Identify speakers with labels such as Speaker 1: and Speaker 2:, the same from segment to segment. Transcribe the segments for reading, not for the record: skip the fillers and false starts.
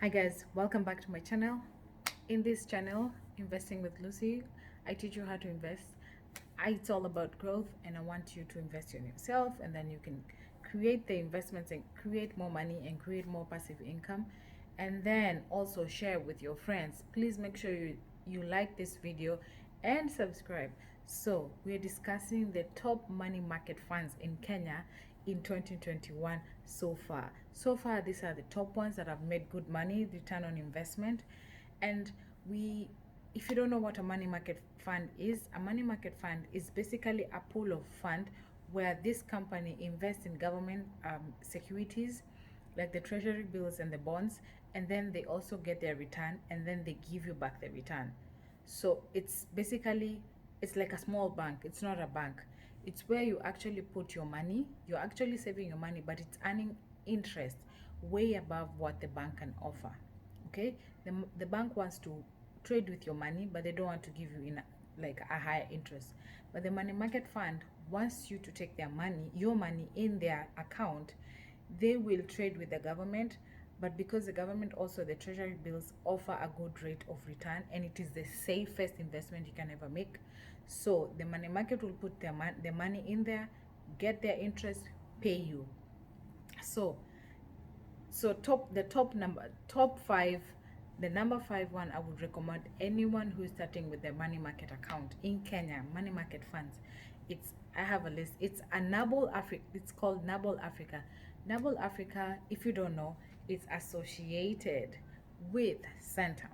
Speaker 1: Hi guys, welcome back to my channel. In this channel, Investing with Lucy, I teach you how to invest. It's all about growth and I want you to invest in yourself, and then you can create the investments and create more money and create more passive income, and then also share with your friends. Please make sure you like this video and subscribe. So we're discussing the top money market funds in Kenya in 2021 so far. So far, these are the top ones that have made good money, return on investment. And if you don't know what a money market fund is, a money market fund is basically a pool of fund where this company invests in government securities like the treasury bills and the bonds, and then they also get their return and then they give you back the return. So it's like a small bank. It's not a bank. It's where you actually put your money. You're actually saving your money, but it's earning interest way above what the bank can offer. Okay, the bank wants to trade with your money, but they don't want to give you in like a higher interest. But the money market fund wants you to take your money in their account. They will trade with the government, but because the government also the treasury bills offer a good rate of return, and it is the safest investment you can ever make. So the money market will put the money in there, get their interest, pay you. So top five, the number five one I would recommend anyone who is starting with their money market account in Kenya, money market funds. I have a list. It's a Nabol Africa. It's called Nabol Africa. Nabol Africa, if you don't know, it's associated with Centum.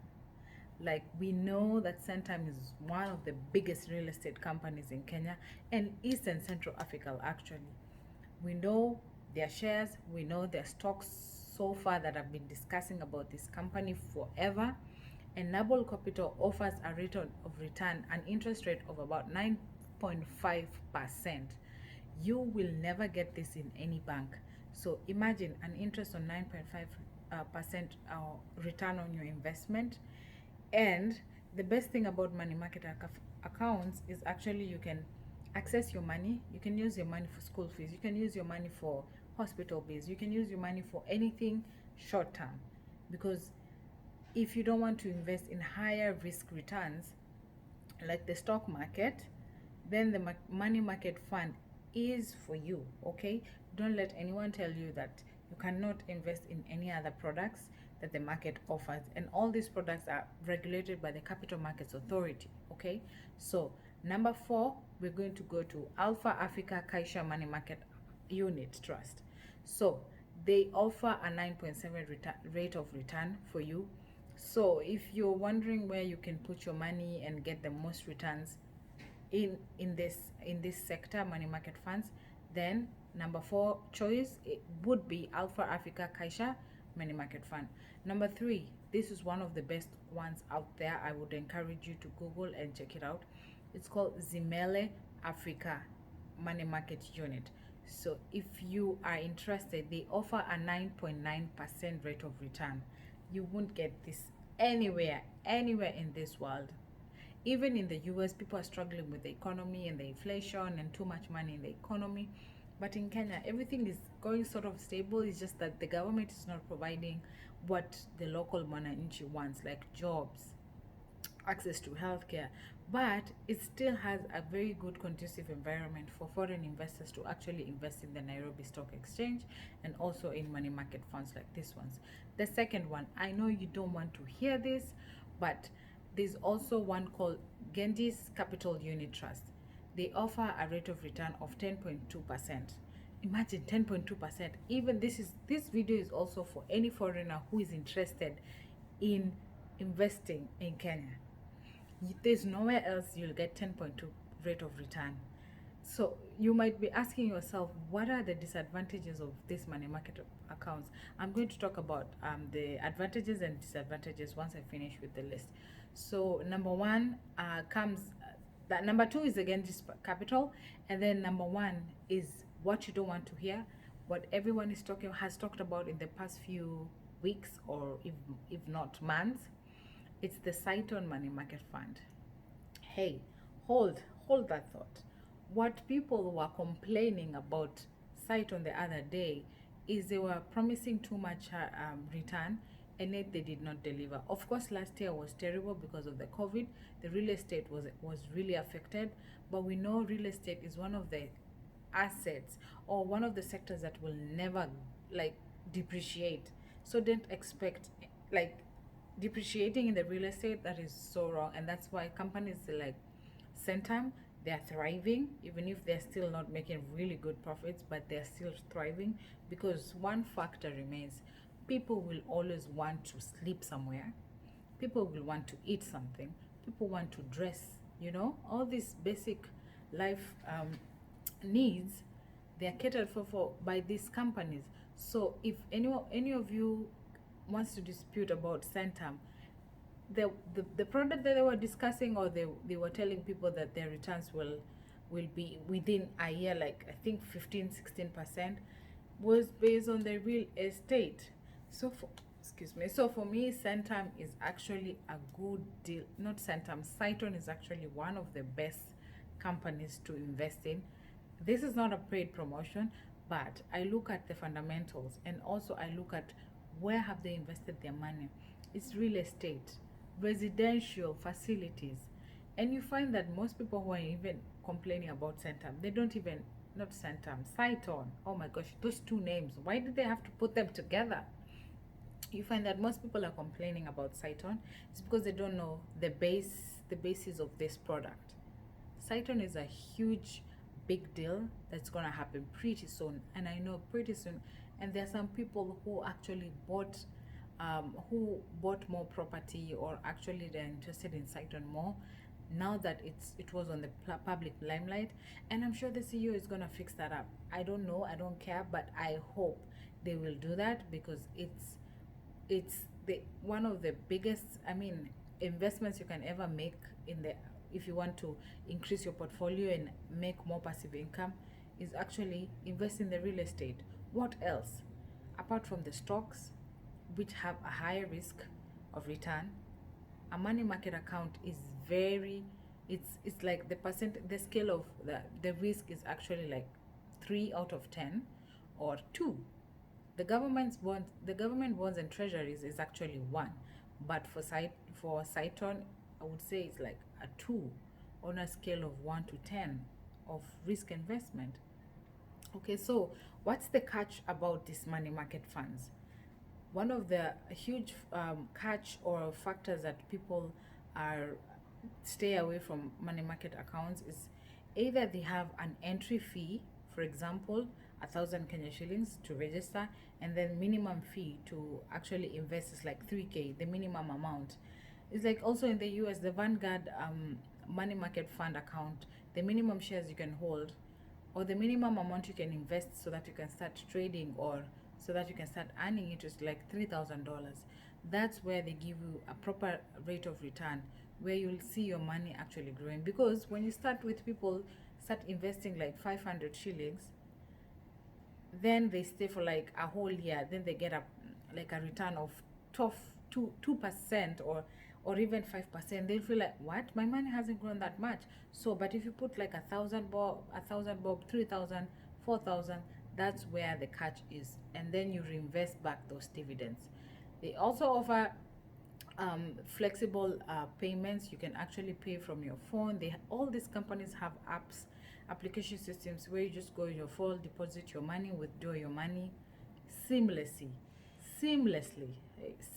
Speaker 1: Like, we know that Centum is one of the biggest real estate companies in Kenya and East and Central Africa actually. We know their shares, we know their stocks so far that I've been discussing about this company forever. And Noble Capital offers a rate of return, an interest rate of about 9.5%. You will never get this in any bank. So imagine an interest on 9.5% return on your investment. And the best thing about money market accounts is actually you can access your money. You can use your money for school fees. You can use your money for hospital bills. You can use your money for anything short term. Because if you don't want to invest in higher risk returns like the stock market, then the money market fund is for you. Okay, don't let anyone tell you that you cannot invest in any other products that the market offers, and all these products are regulated by the Capital Markets Authority. Okay, so number 4, we're going to go to Alpha Africa Kaisha Money Market Unit Trust. So they offer a 9.7 rate of return for you. So if you're wondering where you can put your money and get the most returns in this sector, money market funds, then number 4 choice it would be Alpha Africa Kaisha Money Market Fund. Number 3, this is one of the best ones out there. I would encourage you to Google and check it out. It's called Zimele Africa Money Market Unit. So if you are interested, they offer a 9.9% rate of return. You won't get this anywhere in this world. Even in the US, people are struggling with the economy and the inflation and too much money in the economy. But in Kenya, everything is going sort of stable. It's just that the government is not providing what the local mwananchi wants, like jobs, access to healthcare. But it still has a very good conducive environment for foreign investors to actually invest in the Nairobi Stock Exchange and also in money market funds like these ones. The second one, I know you don't want to hear this, but there's also one called Genji's Capital Unit Trust. They offer a rate of return of 10.2%. Imagine 10.2%. Even this video is also for any foreigner who is interested in investing in Kenya. There's nowhere else you'll get 10.2 rate of return. So you might be asking yourself, what are the disadvantages of this money market accounts? I'm going to talk about the advantages and disadvantages once I finish with the list. So number 1 comes that number 2 is again just capital, and then number 1 is what you don't want to hear, what everyone has talked about in the past few weeks, or if not months. It's the Saiton Money Market Fund. Hey, hold that thought. What people were complaining about Saiton the other day is they were promising too much return. and yet they did not deliver. Of course, last year was terrible because of the COVID. The real estate was really affected, but we know real estate is one of the assets or one of the sectors that will never like depreciate. So don't expect like depreciating in the real estate. That is so wrong, and that's why companies like Centum, they are thriving, even if they're still not making really good profits, but they're still thriving because one factor remains: people will always want to sleep somewhere, people will want to eat something, people want to dress, all these basic life needs, they are catered for by these companies. So if any of you wants to dispute about Centum, the product that they were discussing, or they were telling people that their returns will be within a year, like I think 15-16%, was based on the real estate. So for excuse me, so for me, Centum is actually a good deal. Not Centum, Cyton is actually one of the best companies to invest in. This is not a paid promotion, but I look at the fundamentals, and also I look at where have they invested their money. It's real estate, residential facilities, and you find that most people who are even complaining about Centum, they don't even, not Centum, Cyton. Oh my gosh, those two names, why did they have to put them together? You find that most people are complaining about Cyton. It's because they don't know the basis of this product. Cyton is a huge big deal that's gonna happen pretty soon, and I know pretty soon. And there are some people who actually who bought more property, or actually they're interested in Cyton more now that it was on the public limelight. And I'm sure the CEO is gonna fix that up. I don't know, I don't care, but I hope they will do that, because it's the one of the biggest, investments you can ever make in the if you want to increase your portfolio and make more passive income, is actually invest in the real estate. What else apart from the stocks, which have a higher risk of return? A money market account is very, it's like the scale of the risk is actually like 3 out of 10, or 2. The government bonds and treasuries is actually 1, but for Cyton, I would say it's like a 2 on a scale of 1 to 10 of risk investment. Okay, so what's the catch about these money market funds? One of the huge catch or factors that people are stay away from money market accounts is either they have an entry fee, for example, 1,000 Kenya shillings to register, and then minimum fee to actually invest is like 3K, the minimum amount. It's like also in the US, the Vanguard money market fund account, the minimum shares you can hold, or the minimum amount you can invest so that you can start trading, or so that you can start earning interest, like $3,000. That's where they give you a proper rate of return, where you'll see your money actually growing. Because when you start with people start investing like 500 shillings, then they stay for like a whole year, then they get a return of 2%, or even 5%. They'll feel like, what, my money hasn't grown that much. So but if you put like 1,000 bob, 3,000, 4,000, that's where the catch is, and then you reinvest back those dividends. They also offer flexible payments. You can actually pay from your phone. All these companies have application systems where you just go on your phone, deposit your money, withdraw your money seamlessly seamlessly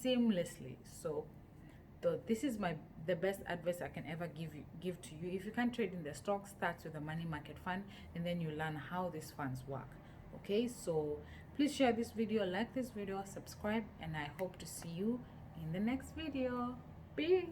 Speaker 1: seamlessly. So this is the best advice I can ever give to you. If you can't trade in the stock, start with a money market fund, and then you learn how these funds work. Okay, so please share this video, like this video, subscribe, and I hope to see you in the next video. Peace.